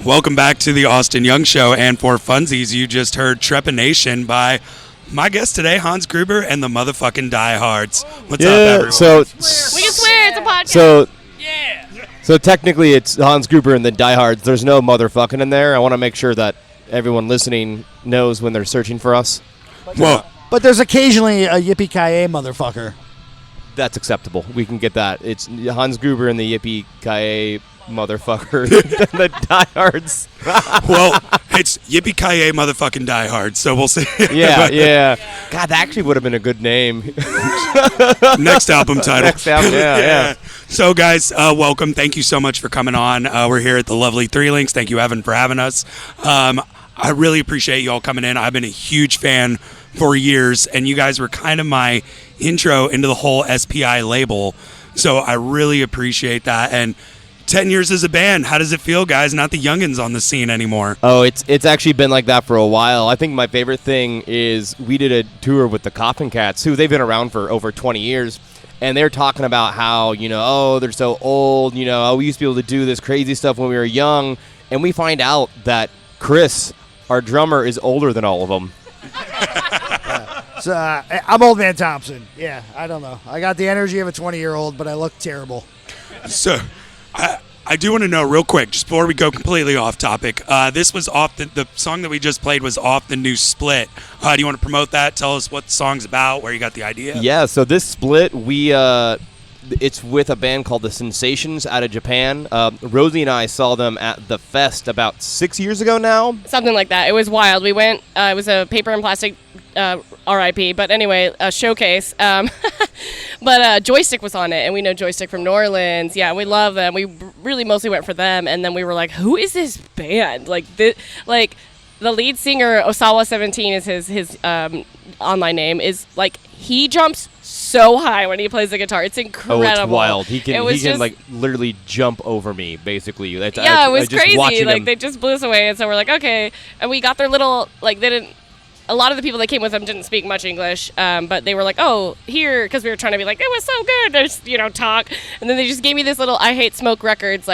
Welcome back to the Austin Young Show, and for funsies, you just heard Trepanation by my guest today, Hans Gruber and the motherfucking Diehards. What's up, everyone? We can swear, it's a podcast. So technically it's Hans Gruber and the Diehards. There's no motherfucking in there. I want to make sure that everyone listening knows when they're searching for us. But there's occasionally a yippee-ki-yay motherfucker. That's acceptable. We can get that. It's Hans Gruber and the yippee-ki-yay motherfucker. The Diehards. Well, it's Yippee-ki-yay motherfucking Diehards, so we'll see. Yeah. God, that actually would have been a good name. Next album title. Next album, yeah. So, guys, welcome. Thank you so much for coming on. We're here at the lovely Three Links. Thank you, Evan, for having us. I really appreciate you all coming in. I've been a huge fan for years, and you guys were kind of my intro into the whole SPI label, so I really appreciate that. And 10 years as a band, how does it feel, guys? Not the youngins on the scene anymore. Oh, it's actually been like that for a while. I think my favorite thing is we did a tour with the Coffin Cats, who they've been around for over 20 years, and they're talking about how, they're so old, we used to be able to do this crazy stuff when we were young, and we find out that Chris, our drummer, is older than all of them. So, I'm Old Man Thompson. Yeah, I don't know. I got the energy of a 20-year-old, but I look terrible. So, I do want to know real quick, just before we go completely off topic, this was off the song that we just played was off the new Split. Do you want to promote that? Tell us what the song's about, where you got the idea? Yeah, so this Split, it's with a band called The Sensations out of Japan. Rosie and I saw them at the Fest about 6 years ago now. Something like that. It was wild. We went, it was a paper and plastic RIP, but anyway, a showcase. But Joystick was on it, and we know Joystick from New Orleans. Yeah, we love them. We really mostly went for them, and then we were like, who is this band? The lead singer, Osawa17 is his online name, is he jumps so high when he plays the guitar. It's incredible. Oh, it's wild. He can literally jump over me, basically. It was crazy. They just blew us away, and so we're like, okay. And we got their little, they didn't, a lot of the people that came with them didn't speak much English, but they were like, oh, here, because we were trying to be like, it was so good, there's, talk. And then they just gave me this little I Hate Smoke Records,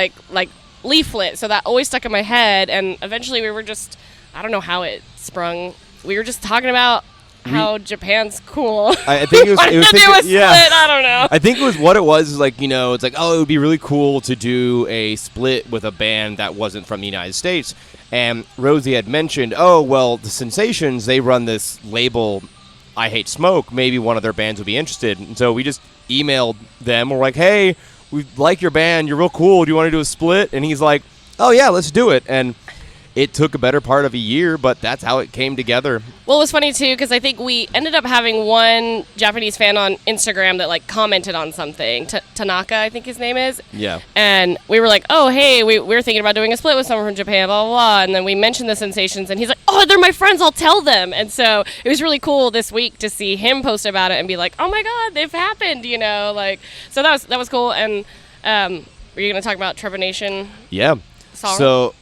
leaflet, so that always stuck in my head, and eventually we were just, I don't know how it sprung. We were just talking about how Japan's cool. I think it was to do a split. I don't know. I think it was what it was. It's like, oh, it would be really cool to do a split with a band that wasn't from the United States. And Rosie had mentioned, oh, well, the Sensations, they run this label, I Hate Smoke. Maybe one of their bands would be interested. And so we just emailed them. We're like, hey, we like your band. You're real cool. Do you want to do a split? And he's like, oh, yeah, let's do it. And it took a better part of a year, but that's how it came together. Well, it was funny, too, because I think we ended up having one Japanese fan on Instagram that, commented on something. Tanaka, I think his name is. Yeah. And we were like, oh, hey, we're thinking about doing a split with someone from Japan, blah, blah, blah. And then we mentioned the Sensations, and he's like, oh, they're my friends, I'll tell them. And so it was really cool this week to see him post about it and be like, oh, my God, they've happened, So that was cool. And were you going to talk about Trepanation? Yeah. Song? So...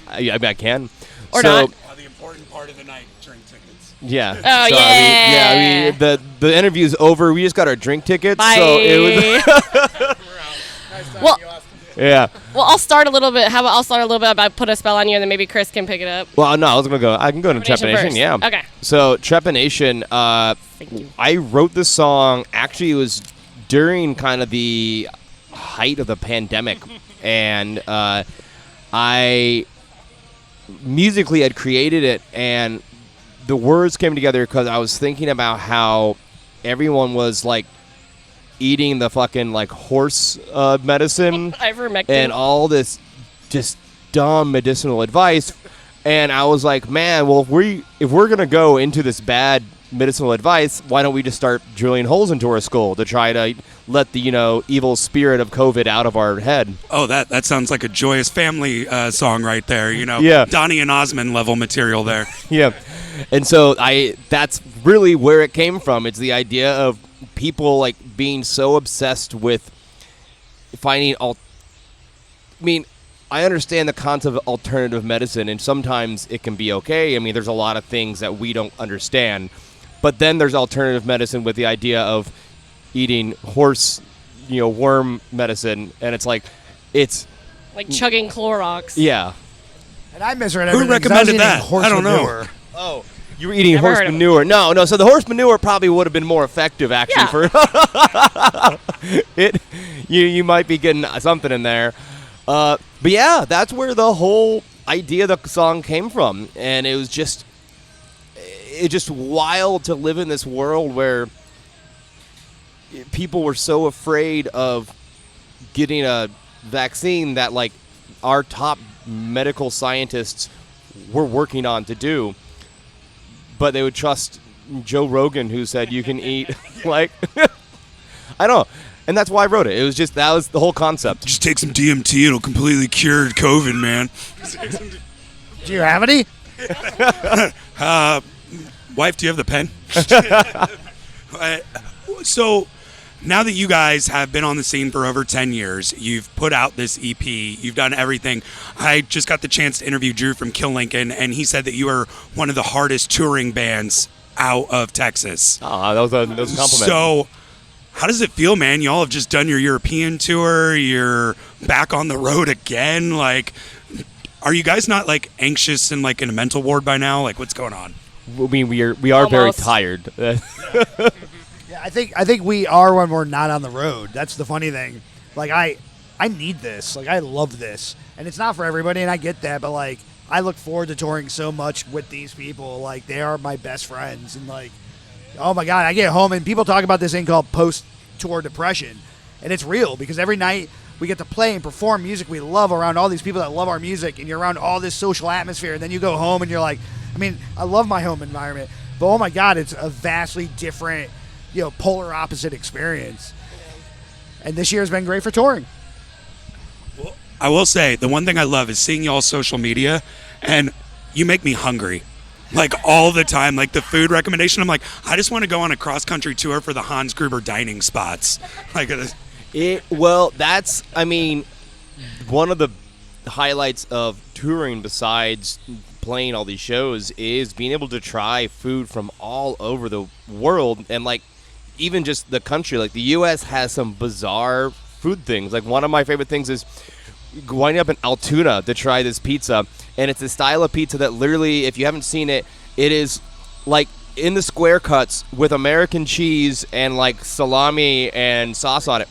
I can. Or not. The important part of the night, drink tickets. Yeah. Oh, so, yeah. The interview's over. We just got our drink tickets. Bye. So it was Well, yeah. Well, I'll start a little bit. How about I'll start a little bit about Put a Spell on You, and then maybe Chris can pick it up. Well, no, I can go into Trepanation. First. Yeah. Okay. So Trepanation, I wrote this song. Actually, it was during kind of the height of the pandemic, and I musically had created it, and the words came together because I was thinking about how everyone was eating the fucking horse medicine Ivermectin. and all this just dumb medicinal advice, and I was like, man, well, if we're gonna go into this bad medicinal advice, why don't we just start drilling holes into our skull to try to let the evil spirit of COVID out of our head? Oh, that sounds like a Joyous Family song right there. Yeah. Donnie and Osmond level material there. Yeah, and so that's really where it came from. It's the idea of people being so obsessed with finding I understand the concept of alternative medicine, and sometimes it can be okay. There's a lot of things that we don't understand. But then there's alternative medicine with the idea of eating horse, worm medicine, and it's chugging Clorox. Yeah. And I misread Who everything 'cause I was recommended eating that? horse I don't know. manure. Oh, you were eating Never horse heard of it. manure. No. So the horse manure probably would have been more effective, actually. Yeah. For it, you might be getting something in there. But yeah, that's where the whole idea of the song came from, and it's just wild to live in this world where people were so afraid of getting a vaccine that like our top medical scientists were working on to do, but they would trust Joe Rogan, who said you can eat like I don't know. And that's why I wrote it. It was just, that was the whole concept. Just take some DMT. It'll completely cure COVID, man. Do you have any? Wife, do you have the pen? So now that you guys have been on the scene for over 10 years, you've put out this EP, you've done everything. I just got the chance to interview Drew from Kill Lincoln, and he said that you are one of the hardest touring bands out of Texas. That was a compliment. So how does it feel, man? Y'all have just done your European tour. You're back on the road again. Like, are you guys not like anxious and like in a mental ward by now? Like, what's going on? I mean, we are very Almost. tired. Yeah, I think we are when we're not on the road. That's the funny thing. Like I need this. Like I love this, and it's not for everybody, and I get that. But like I look forward to touring so much with these people. Like they are my best friends, and like oh my god, I get home and people talk about this thing called post-tour depression, and it's real because every night we get to play and perform music we love around all these people that love our music, and you're around all this social atmosphere, and then you go home and you're like, I mean, I love my home environment, but oh my god, it's a vastly different, polar opposite experience. And this year has been great for touring. Well, I will say the one thing I love is seeing y'all's social media, and you make me hungry. Like all the time, like the food recommendation. I'm like, I just want to go on a cross-country tour for the Hans Gruber dining spots. Like, that's, I mean, one of the highlights of touring besides playing all these shows is being able to try food from all over the world, and like even just the country. Like the U.S. has some bizarre food things. Like one of my favorite things is winding up in Altoona to try this pizza, and it's a style of pizza that literally, if you haven't seen it, it is like in the square cuts with American cheese and like salami and sauce on it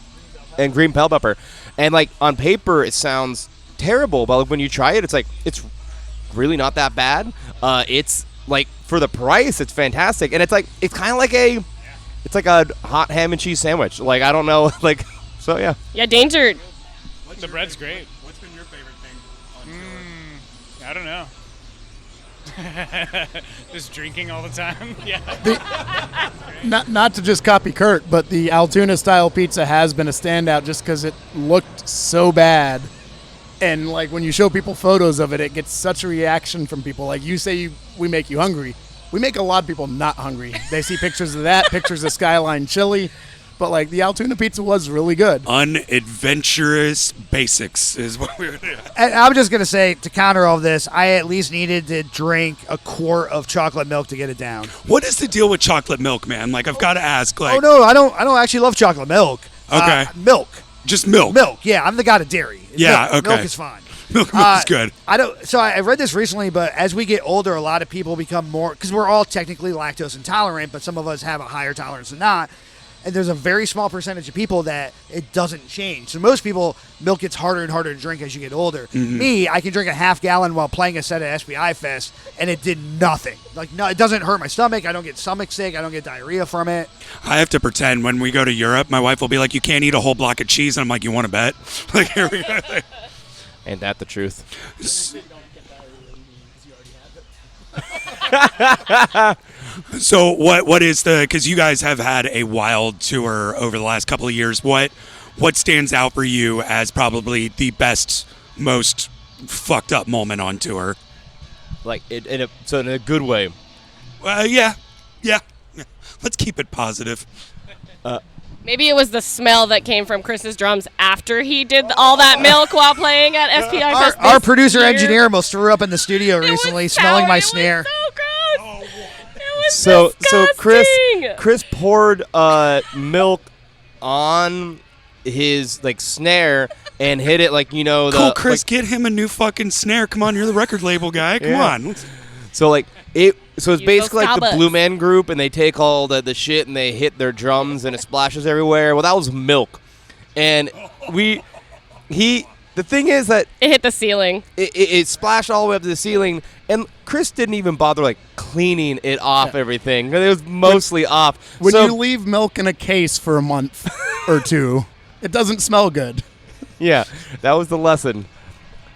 and green bell pepper, and like on paper it sounds terrible, but like, when you try it, it's really not that bad. It's like for the price, it's fantastic, and it's kind of like a hot ham and cheese sandwich. Like I don't know, like so yeah. Yeah, Danger. The bread's great. What's been your favorite thing on tour? I don't know. Just drinking all the time. Yeah. Not to just copy Kurt, but the Altoona style pizza has been a standout just because it looked so bad, and like when you show people photos of it, it gets such a reaction from people. Like you say, we make you hungry. We make a lot of people not hungry. They see pictures of that, pictures of Skyline Chili. But like the Altoona pizza was really good. Unadventurous basics is what we were doing. And I'm just gonna say, to counter all this, I at least needed to drink a quart of chocolate milk to get it down. What is the deal with chocolate milk, man? Like I've got to ask. Like, Oh no, I don't actually love chocolate milk. Okay. Milk. just milk. Milk. Yeah, I'm the god of dairy. Yeah, Milk. okay. Milk is fine. Milk is good. I read this recently, but as we get older, a lot of people become more, because we're all technically lactose intolerant, but some of us have a higher tolerance than not. And there's a very small percentage of people that it doesn't change. So most people, milk gets harder and harder to drink as you get older. Mm-hmm. Me, I can drink a half gallon while playing a set at SBI Fest, and it did nothing. Like, no, it doesn't hurt my stomach. I don't get stomach sick. I don't get diarrhea from it. I have to pretend when we go to Europe, my wife will be like, "You can't eat a whole block of cheese," and I'm like, "You want to bet?" Like, here we go. Ain't that the truth? So what is the, because you guys have had a wild tour over the last couple of years, what stands out for you as probably the best, most fucked up moment on tour? Like in a good way. Yeah. Let's keep it positive. Maybe it was the smell that came from Chris's drums after he did all that milk while playing at SPI Fest. Our this producer year. engineer almost threw up in the studio It was recently, sour. smelling my It was snare. so gross. It was So disgusting. Chris poured milk on his like snare, and hit it like, you know, Cool, Chris, get him a new fucking snare. Come on, you're the record label guy. Come on. So like so it's Use basically those like the Starbucks. Blue Man Group, and they take all the shit and they hit their drums and it splashes everywhere. Well, that was Milk, and the thing is that It hit the ceiling. it splashed all the way up to the ceiling, and Chris didn't even bother like cleaning it off everything. It was mostly off. When So- you leave milk in a case for a month or two, it doesn't smell good. yeah, that was the lesson.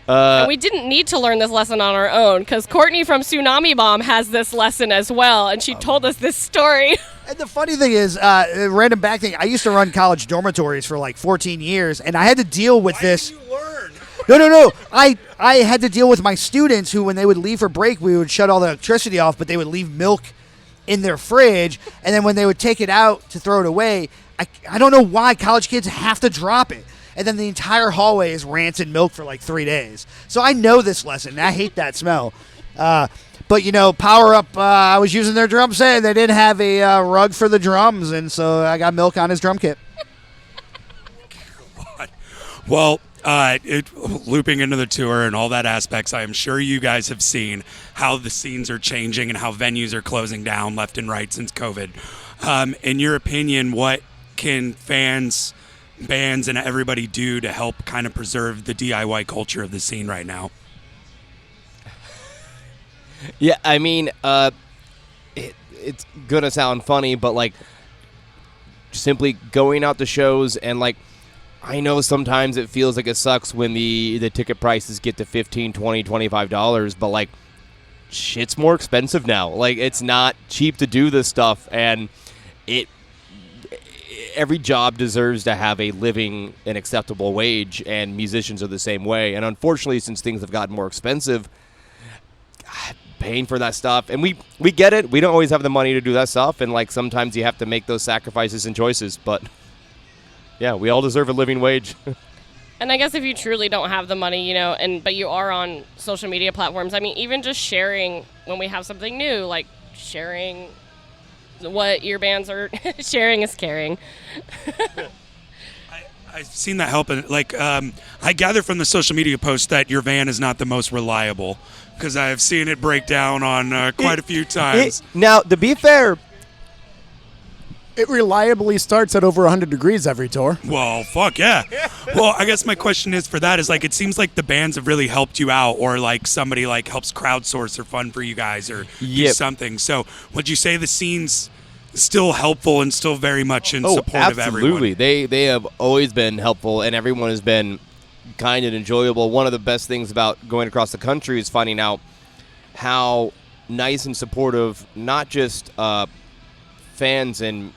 And we didn't need to learn this lesson on our own because Courtney from Tsunami Bomb has this lesson as well, and she told us this story. And the funny thing is, random back thing, I used to run college dormitories for like 14 years, and I had to deal with this. You learn. No. I had to deal with my students who, when they would leave for break, we would shut all the electricity off, but they would leave milk in their fridge, and then when they would take it out to throw it away, I don't know why college kids have to drop it. And then the entire hallway is rancid milk for like 3 days. So I know this lesson, and I hate that smell. But, you know, PWRUP, I was using their drum set, and they didn't have a rug for the drums, and so I got milk on his drum kit. Well, looping into the tour and all that aspects, I am sure you guys have seen how the scenes are changing and how venues are closing down left and right since COVID. In your opinion, what can fans, bands, and everybody do to help kind of preserve the DIY culture of the scene right now? Yeah, I mean, it's gonna sound funny, but like simply going out to shows, and like I know sometimes it feels like it sucks when the ticket prices get to $15, $20, $25, but like shit's more expensive now. Like it's not cheap to do this stuff, and every job deserves to have a living and acceptable wage, and musicians are the same way. And unfortunately, since things have gotten more expensive, paying for that stuff, and we get it, we don't always have the money to do that stuff, and like sometimes you have to make those sacrifices and choices, but yeah, we all deserve a living wage. And I guess if you truly don't have the money, you know, but you are on social media platforms, I mean, even just sharing when we have something new, like sharing what your bands are sharing is caring. I've seen that help. And like, I gather from the social media posts that your van is not the most reliable, because I have seen it break down on quite a few times. Now, to be fair, It reliably starts at over 100 degrees every tour. Well, fuck yeah. Well, I guess my question is for that is like, it seems like the bands have really helped you out, or like somebody like helps crowdsource or fund for you guys, or do Yep. something. So would you say the scene's still helpful and still very much in support of everyone? absolutely. They have always been helpful, and everyone has been kind and enjoyable. One of the best things about going across the country is finding out how nice and supportive not just fans and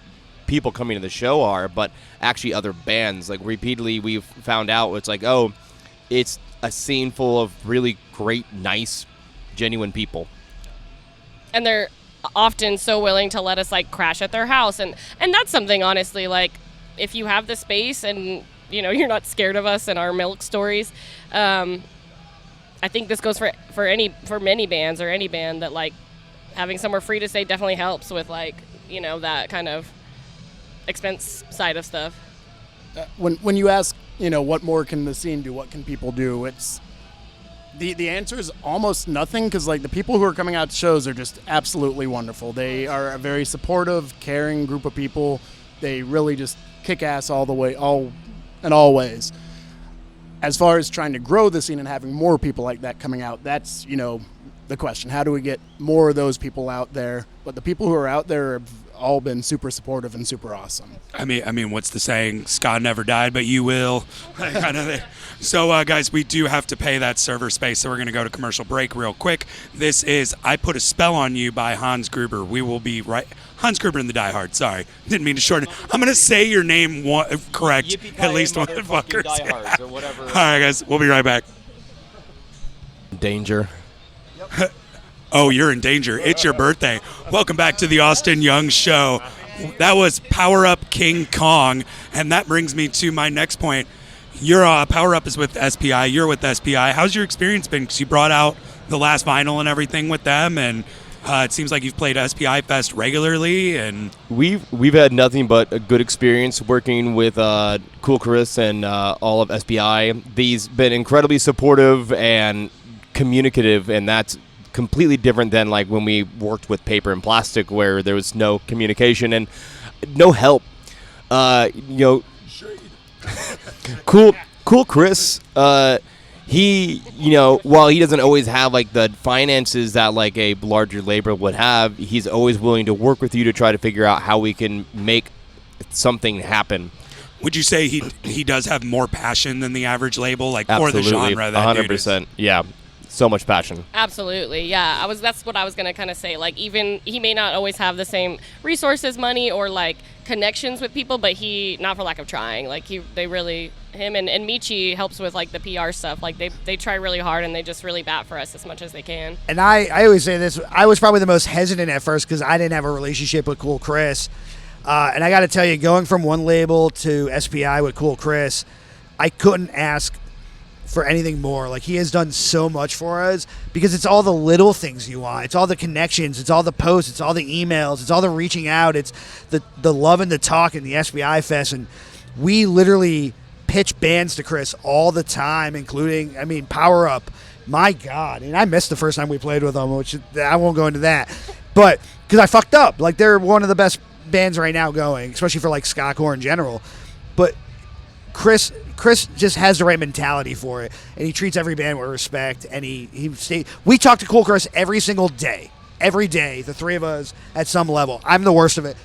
people coming to the show are, but actually other bands. Like repeatedly we've found out it's like, oh, it's a scene full of really great, nice, genuine people. And they're often so willing to let us like crash at their house, and that's something, honestly, like if you have the space and you know you're not scared of us and our milk stories, I think this goes for many bands or any band, that like having somewhere free to stay definitely helps with like, you know, that kind of expense side of stuff. When you ask, you know, what more can the scene do, what can people do, it's the answer is almost nothing, because like the people who are coming out to shows are just absolutely wonderful. They are a very supportive, caring group of people. They really just kick ass all the way, all in all ways. As far as trying to grow the scene and having more people like that coming out, that's, you know, the question. How do we get more of those people out there? But the people who are out there have all been super supportive and super awesome. I mean, what's the saying? Scott never died, but you will. Kind of thing. So, guys, we do have to pay that server space, so we're going to go to commercial break real quick. This is I Put a Spell on You by Hans Gruber. We will be right. Hans Gruber and the Die Hard. Sorry. Didn't mean to shorten it. I'm going to say your name correct at least one motherfuckers. Or whatever. All right, guys. We'll be right back. Danger. Oh, you're in danger. It's your birthday. Welcome back to the Austin Young Show. That was PWRUP King Kong, and that brings me to my next point. Your PWRUP is with SPI. You're with SPI. How's your experience been? Because you brought out the last vinyl and everything with them, and It seems like you've played SPI Fest regularly, and We've had nothing but a good experience working with Cool Chris and all of SPI. He's been incredibly supportive and communicative, and that's completely different than like when we worked with Paper and Plastic, where there was no communication and no help. Cool Chris, he, while he doesn't always have like the finances that like a larger label would have, he's always willing to work with you to try to figure out how we can make something happen. would you say he does have more passion than the average label, like Absolutely, for the genre? That 100%. Yeah, so much passion. Absolutely, yeah. That's what I was gonna kind of say. Like, even he may not always have the same resources, money, or like connections with people, but he, not for lack of trying. Like they really, him and Michi helps with like the PR stuff. Like they try really hard, and they just really bat for us as much as they can. And I always say this, I was probably the most hesitant at first because I didn't have a relationship with Cool Chris. And I got to tell you, going from one label to SPI with Cool Chris, I couldn't ask for anything more. Like, he has done so much for us because it's all the little things you want. It's all the connections. It's all the posts. It's all the emails. It's all the reaching out. It's the love and the talk in the SPI Fest. And we literally pitch bands to Chris all the time, including, PWRUP. My God. And I missed the first time we played with them, which I won't go into that. But because I fucked up. Like, they're one of the best bands right now going, especially for like skacore in general. But Chris just has the right mentality for it, and he treats every band with respect. And we talk to Cool Chris every single day, the three of us at some level. I'm the worst of it,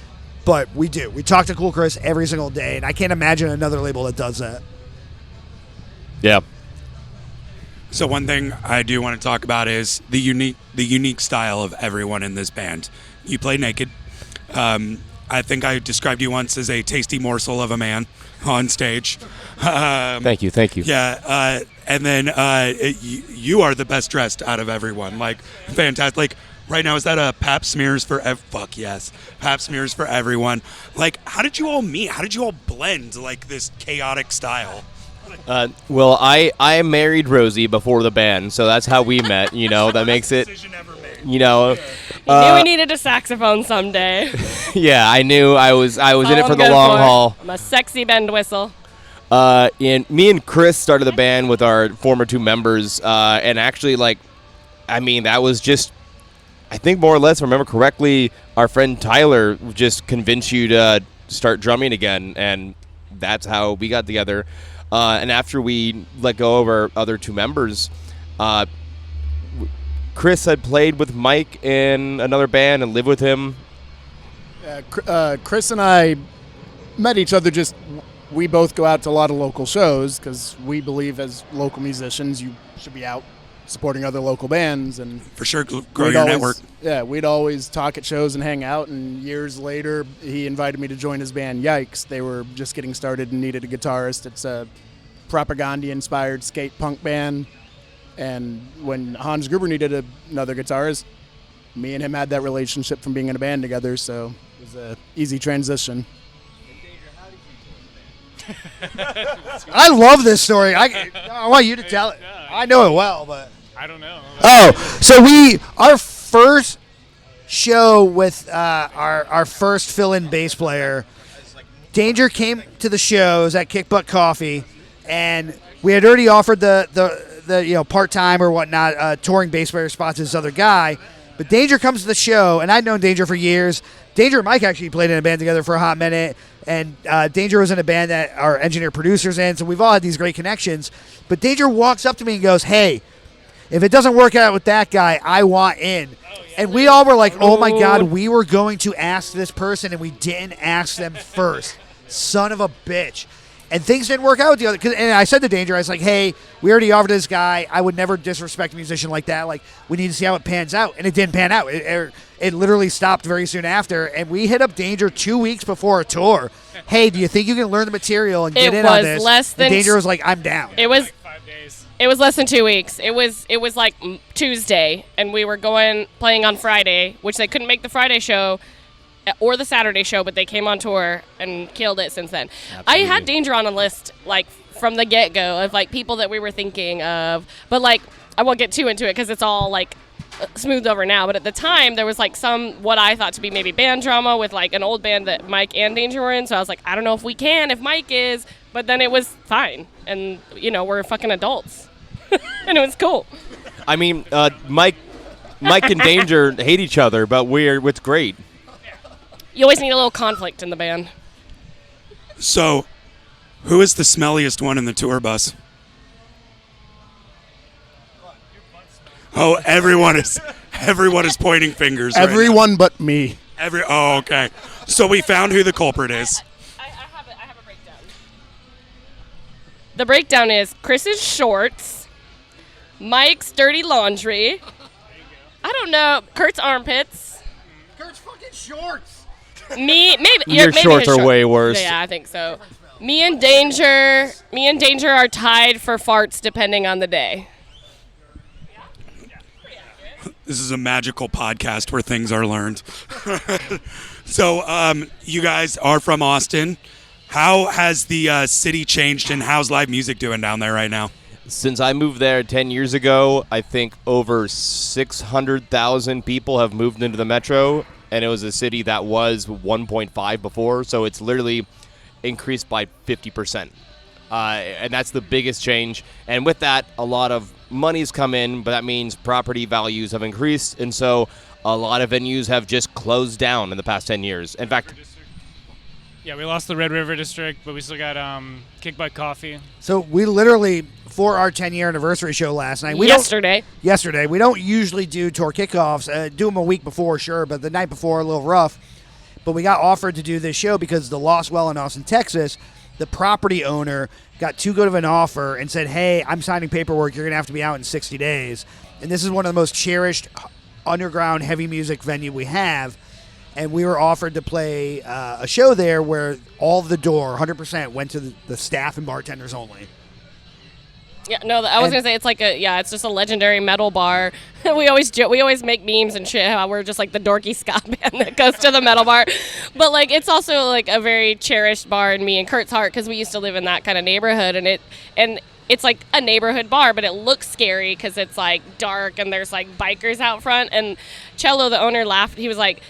but we talk to Cool Chris every single day, and I can't imagine another label that does that. Yeah. So one thing I do want to talk about is the unique style of everyone in this band. You play naked. I think I described you once as a tasty morsel of a man on stage. Thank you. Yeah, and then you are the best dressed out of everyone. Like, fantastic. Like, right now, is that a Pap Smears for fuck yes, Pap Smears for everyone. Like, how did you all meet? How did you all blend like this chaotic style? Well, I married Rosie before the band, so that's how we met. That makes it. He knew we needed a saxophone someday. Yeah, I knew I was in it for the long haul. I'm a sexy bend whistle. And me and Chris started the band with our former two members, and actually, that was just, I think more or less, if I remember correctly, our friend Tyler just convinced you to start drumming again, and that's how we got together. And after we let go of our other two members, Chris had played with Mike in another band and lived with him. Chris and I met each other we both go out to a lot of local shows because we believe as local musicians you should be out supporting other local bands. And for sure, grow your network. Yeah, we'd always talk at shows and hang out, and years later he invited me to join his band Yikes. They were just getting started and needed a guitarist. It's a propaganda-inspired skate punk band. And when Hans Gruber needed another guitarist, me and him had that relationship from being in a band together, so it was an easy transition. I love this story. I want you to tell it. I know it well, but I don't know. Oh, so our first show with our first fill-in bass player, Danger came to the show. It was at Kick Butt Coffee, and we had already offered the part-time or whatnot touring bass player spot to this other guy. But Danger comes to the show, and I'd known Danger for years. Danger and Mike actually played in a band together for a hot minute, and Danger was in a band that our engineer-producer's in, so we've all had these great connections. But Danger walks up to me and goes, "Hey, if it doesn't work out with that guy, I want in." And we all were like, oh, my God, we were going to ask this person, and we didn't ask them first. Son of a bitch. And things didn't work out with the other. And I said to Danger, I was like, hey, we already offered this guy. I would never disrespect a musician like that. Like, we need to see how it pans out. And it didn't pan out. It literally stopped very soon after. And we hit up Danger 2 weeks before a tour. Hey, do you think you can learn the material and get in on this? And Danger was like, I'm down. It was like 5 days. It was less than 2 weeks. It was like Tuesday, and we were playing on Friday, which they couldn't make the Friday show or the Saturday show, but they came on tour and killed it since then. Absolutely. I had Danger on a list from the get-go of people that we were thinking of, but I won't get too into it because it's all smoothed over now, but at the time there was like some what I thought to be maybe band drama with like an old band that Mike and Danger were in. So I was like, I don't know if we can if Mike is, but then it was fine, and we're fucking adults, and it was cool. I mean, Mike and Danger hate each other, but it's great. You always need a little conflict in the band. So, who is the smelliest one in the tour bus? Oh, everyone is pointing fingers. Everyone but me. Oh, okay. So we found who the culprit is. I have a breakdown. The breakdown is Chris's shorts, Mike's dirty laundry. I don't know, Kurt's armpits. Kurt's fucking shorts. Me, maybe Your maybe shorts his are way worse. Yeah, I think so. Me and Danger are tied for farts depending on the day. This is a magical podcast where things are learned. So, you guys are from Austin. How has the city changed, and how's live music doing down there right now? Since I moved there 10 years ago, I think over 600,000 people have moved into the metro, and it was a city that was 1.5 before, so it's literally increased by 50%. And that's the biggest change. And with that, a lot of money's come in, but that means property values have increased, and so a lot of venues have just closed down in the past 10 years. In fact, Yeah, we lost the Red River District, but we still got Kick Butt Coffee. So we literally, for our 10-year anniversary show last night, Yesterday, we don't usually do tour kickoffs. Do them a week before, sure, but the night before, a little rough. But we got offered to do this show because the Lost Well in Austin, Texas, the property owner got too good of an offer and said, hey, I'm signing paperwork. You're going to have to be out in 60 days. And this is one of the most cherished underground heavy music venue we have. And we were offered to play a show there where all of the door, 100%, went to the staff and bartenders only. yeah, no, I was gonna say it's just a legendary metal bar. we always make memes and shit how we're just like the dorky ska band that goes to the metal bar, but like it's also like a very cherished bar in me and Kurt's heart because we used to live in that kind of neighborhood, and it's like a neighborhood bar, but it looks scary because it's like dark and there's like bikers out front. And Cello, the owner, laughed. He was like,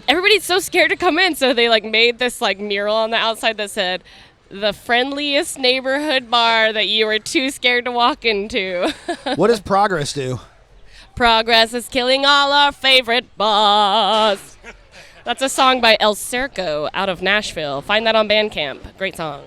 everybody's so scared to come in, so they like made this like mural on the outside that said, the friendliest neighborhood bar that you were too scared to walk into. What does Progress do? Progress is killing all our favorite bars. That's a song by El Cerco out of Nashville. Find that on Bandcamp. Great song.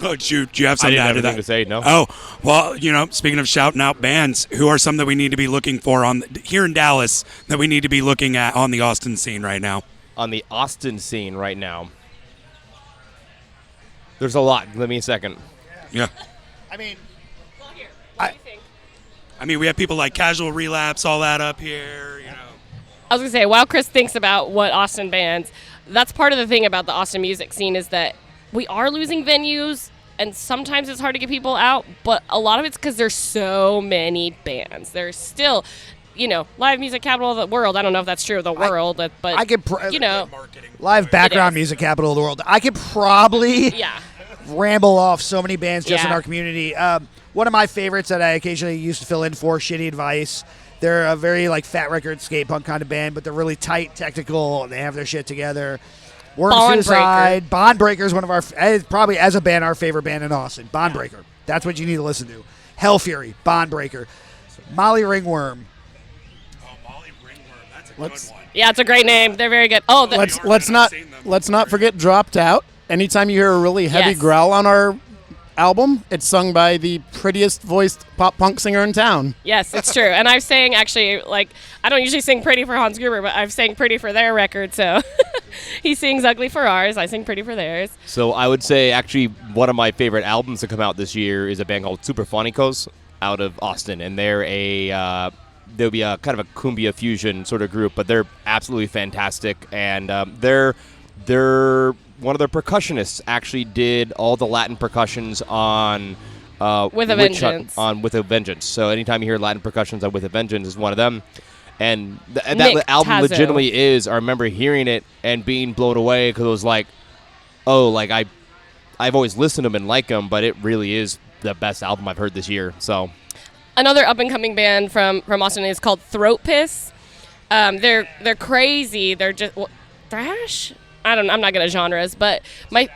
Oh, do you have I something didn't to add have to that? anything to say, no. Oh, well, speaking of shouting out bands, who are some that we need to be looking for here in Dallas that we need to be looking at on the Austin scene right now? On the Austin scene right now, there's a lot. Give me a second. Yeah. I mean, Well, here, what do you think? I mean, we have people like Casual Relapse, all that up here, I was going to say, while Chris thinks about what Austin bands, that's part of the thing about the Austin music scene is that we are losing venues, and sometimes it's hard to get people out, but a lot of it's because there's so many bands. There's still, live music capital of the world. I don't know if that's true of the world, but I could, Marketing. live background It is. music capital of the world. I could probably yeah. ramble off so many bands just in Yeah. our community. One of my favorites that I occasionally used to fill in for, Shitty Advice. They're a very like fat record skate punk kind of band, but they're really tight, technical, and they have their shit together. Worm Suicide, Bondbreaker is one of our probably as a band our favorite band in Austin. Bondbreaker, that's what you need to listen to. Hell Fury, Bondbreaker, Molly Ringworm. Oh, Molly Ringworm, that's a Let's- good one. Yeah, it's a great name. They're very good. Oh, Let's not forget Dropped Out. Anytime you hear a really heavy Yes. growl on our album, it's sung by the prettiest voiced pop punk singer in town. yes, it's true. And I've sang actually, like, I don't usually sing Pretty for Hans Gruber, but I've sang Pretty for their record, so he sings Ugly for ours. I sing Pretty for theirs. So I would say actually one of my favorite albums to come out this year is a band called Superphonicos out of Austin, and they'll be a kind of a cumbia fusion sort of group, but they're absolutely fantastic, and they're one of their percussionists actually did all the Latin percussions on With a Witch Hunt- Vengeance. on With a Vengeance. So anytime you hear Latin percussions on With a Vengeance is one of them. And that Nick album Tazzo. legitimately is. I remember hearing it and being blown away because it was like, oh, like I've always listened to them and like them, but it really is the best album I've heard this year. So another up and coming band from Austin is called Throat Piss. They're crazy. They're just thrash. I'm not good at genres, but my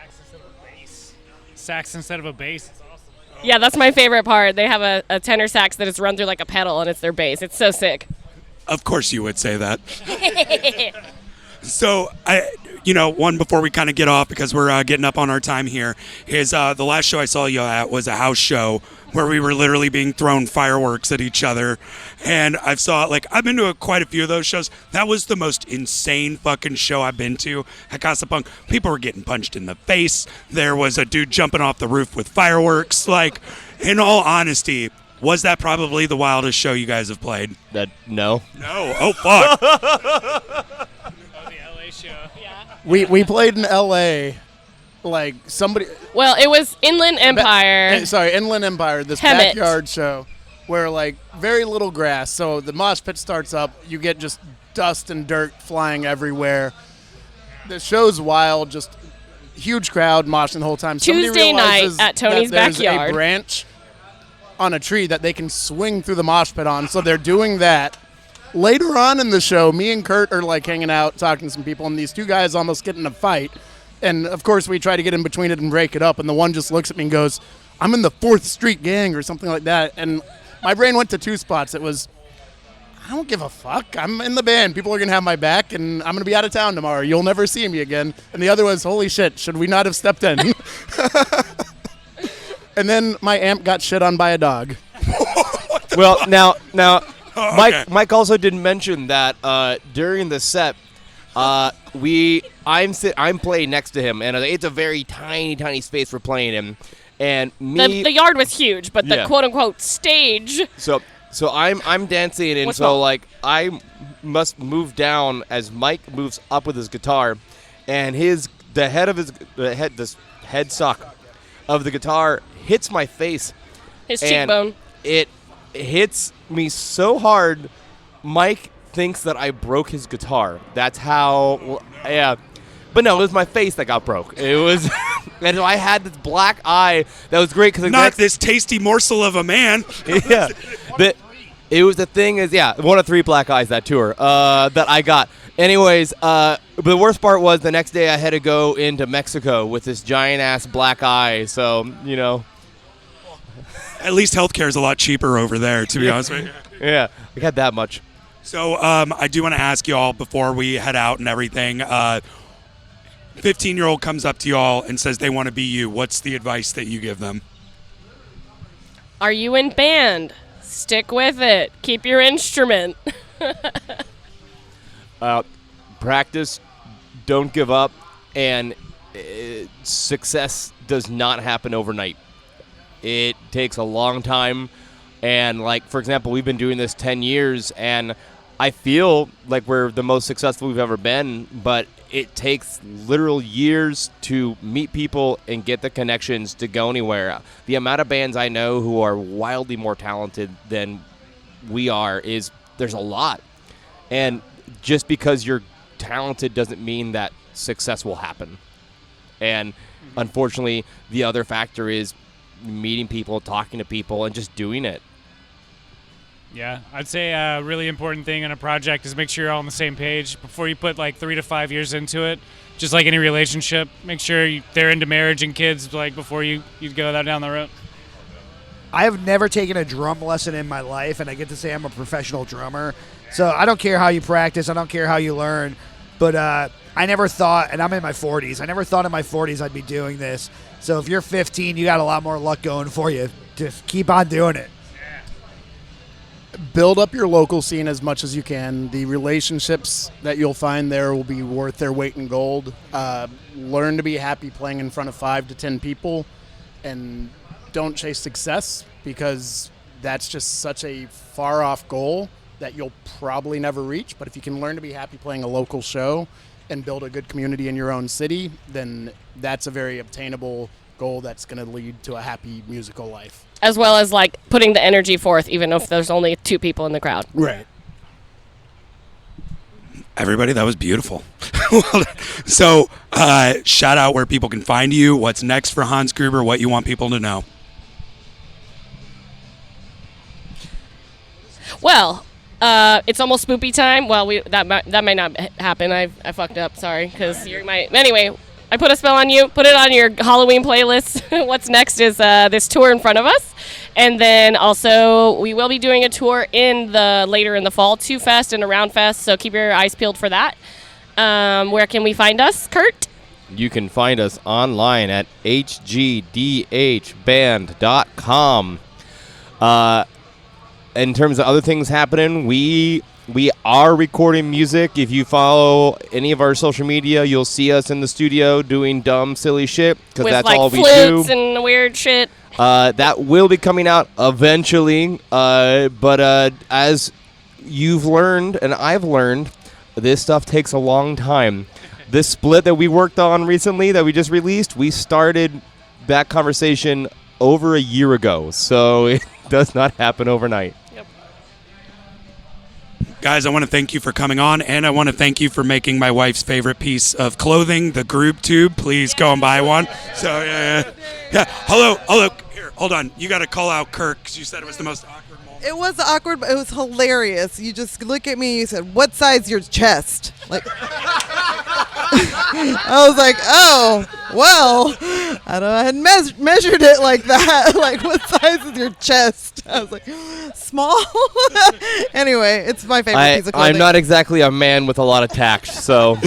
Sax instead of a bass. It's awesome. yeah, that's my favorite part. They have a tenor sax that is run through like a pedal, and it's their bass. It's so sick. Of course you would say that. So, one before we kind of get off, because we're getting up on our time here, is the last show I saw you at was a house show where we were literally being thrown fireworks at each other. And I've been to quite a few of those shows. That was the most insane fucking show I've been to at Casa Punk. People were getting punched in the face. There was a dude jumping off the roof with fireworks. Like, in all honesty, was that probably the wildest show you guys have played? No. No. Oh, fuck. Oh, the LA show. Yeah. We played in L.A. Like somebody. Well, it was Inland Empire. Inland Empire. This Hemet. backyard show where like very little grass. So the mosh pit starts up. You get just dust and dirt flying everywhere. The show's wild. Just huge crowd moshing the whole time. Somebody Tuesday night realizes at Tony's that there's backyard. a branch on a tree that they can swing through the mosh pit on. So they're doing that. Later on in the show, me and Kurt are like hanging out, talking to some people, and these two guys almost get in a fight. And of course, we try to get in between it and break it up. And the one just looks at me and goes, "I'm in the 4th Street Gang," or something like that. And my brain went to two spots. It was, I don't give a fuck. I'm in the band. People are going to have my back, and I'm going to be out of town tomorrow. You'll never see me again. And the other was, holy shit, should we not have stepped in? And then my amp got shit on by a dog. Well, now, okay. Mike also didn't mention that during the set, I'm playing next to him, and it's a very tiny space for playing him, and me. The yard was huge, but the Yeah. quote unquote stage. So I'm dancing, and What's so wrong? like I must move down as Mike moves up with his guitar, and the head sock of the guitar hits my face. His and cheekbone. It hits me so hard, Mike thinks that I broke his guitar. That's how, yeah. But no, it was my face that got broke. It was, and I had this black eye that was great because Not this tasty morsel of a man. yeah. It was the thing is, yeah, one of 3 black eyes that tour that I got. Anyways, but the worst part was the next day I had to go into Mexico with this giant ass black eye. So At least healthcare is a lot cheaper over there, to be honest with you. yeah, I got that much. So I do want to ask you all before we head out and everything. 15-year-old comes up to you all and says they want to be you. What's the advice that you give them? Are you in band? Stick with it. Keep your instrument. Practice, don't give up, and success does not happen overnight. It takes a long time, and like, for example, we've been doing this 10 years, and I feel like we're the most successful we've ever been, but it takes literal years to meet people and get the connections to go anywhere. The amount of bands I know who are wildly more talented than we are there's a lot. And just because you're talented doesn't mean that success will happen. And unfortunately, the other factor is meeting people, talking to people, and just doing it. Yeah, I'd say a really important thing in a project is make sure you're all on the same page before you put like 3 to 5 years into it. Just like any relationship, make sure they're into marriage and kids like before you go that down the road. I have never taken a drum lesson in my life, and I get to say I'm a professional drummer. So I don't care how you practice. I don't care how you learn. But I never thought, and I'm in my 40s, I never thought in my 40s I'd be doing this. So if you're 15, you got a lot more luck going for you. Just keep on doing it. Build up your local scene as much as you can. The relationships that you'll find there will be worth their weight in gold. Learn to be happy playing in front of 5 to 10 people, and don't chase success, because that's just such a far off goal that you'll probably never reach. But if you can learn to be happy playing a local show and build a good community in your own city, then that's a very obtainable goal that's going to lead to a happy musical life. As well as like putting the energy forth, even if there's only 2 people in the crowd. Right. Everybody, that was beautiful. So, shout out where people can find you, what's next for Hans Gruber, what you want people to know. Well, it's almost spoopy time. Well, that might not happen. I fucked up. Sorry, because you're my. Anyway, I put a spell on you. Put it on your Halloween playlist. What's next is this tour in front of us, and then also we will be doing a tour later in the fall, 2 Fest and Around Fest. So keep your eyes peeled for that. Where can we find us, Kurt? You can find us online at hgdhband.com. In terms of other things happening, we are recording music. If you follow any of our social media, you'll see us in the studio doing dumb, silly shit, because that's like all we do. flutes and weird shit. That will be coming out eventually, but as you've learned and I've learned, this stuff takes a long time. This split that we worked on recently, that we just released, we started that conversation over a year ago, so it does not happen overnight. Yep. Guys, I want to thank you for coming on, and I want to thank you for making my wife's favorite piece of clothing, the Group Tube. Please go and buy one. So, yeah. Hello. Here, hold on. You got to call out Kirk, because you said it was the most awkward moment. It was awkward, but it was hilarious. You just look at me and you said, "What size your chest?" Like, I was like, "Oh, well, I hadn't measured it like that. Like, what size is your chest?" I was like, "Small." Anyway, it's my favorite piece of clothing. I'm not exactly a man with a lot of tact, so...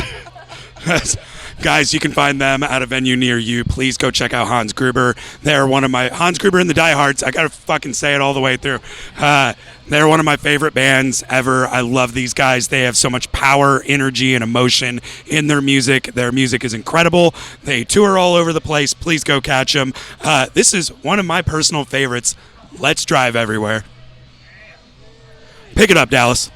Guys, you can find them at a venue near you. Please go check out Hans Gruber. They're one of my... Hans Gruber and the Diehards. I got to fucking say it all the way through. They're one of my favorite bands ever. I love these guys. They have so much power, energy, and emotion in their music. Their music is incredible. They tour all over the place. Please go catch them. This is one of my personal favorites. Let's drive everywhere. Pick it up, Dallas.